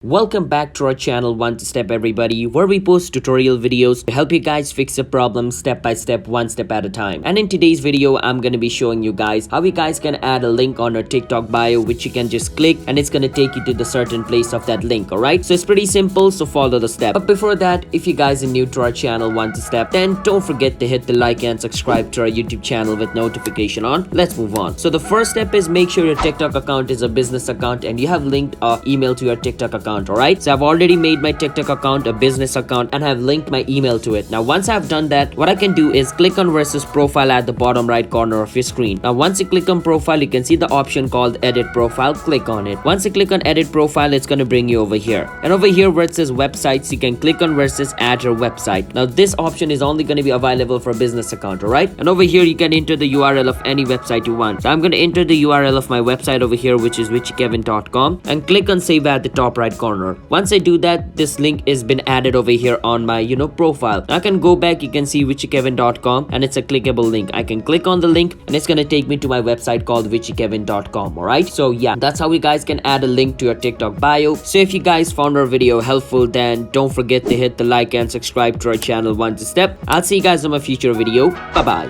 Welcome back to our channel One Step everybody, where we post tutorial videos to help you guys fix a problem step by step, one step at a time. And in today's video, I'm going to be showing you guys how you guys can add a link on our TikTok bio, which you can just click and it's going to take you to the certain place of that link. Alright, so it's pretty simple, so follow the step. But before that, if you guys are new to our channel One Step, then don't forget to hit the like and subscribe to our YouTube channel with notification on. Let's move on. So the first step is make sure your TikTok account is a business account and you have linked an email to your TikTok account. Alright, so I've already made my TikTok account a business account and have linked my email to it. Now once I've done that, what I can do is click on versus profile at the bottom right corner of your screen. Now once you click on profile, you can see the option called edit profile. Click on it. Once you click on edit profile, it's going to bring you over here, and over here where it says websites, you can click on versus add your website. Now this option is only going to be available for a business account. Alright, and over here you can enter the URL of any website you want. So I'm going to enter the URL of my website over here, which is witchykevin.com, and click on save at the top right corner. Once I do that, this link has been added over here on my profile. Now I can go back, you can see witchykevin.com, and it's a clickable link. I can click on the link and it's gonna take me to my website called witchykevin.com. Alright, so yeah, that's how you guys can add a link to your TikTok bio. So if you guys found our video helpful, then don't forget to hit the like and subscribe to our channel One Step. I'll see you guys in my future video. Bye bye.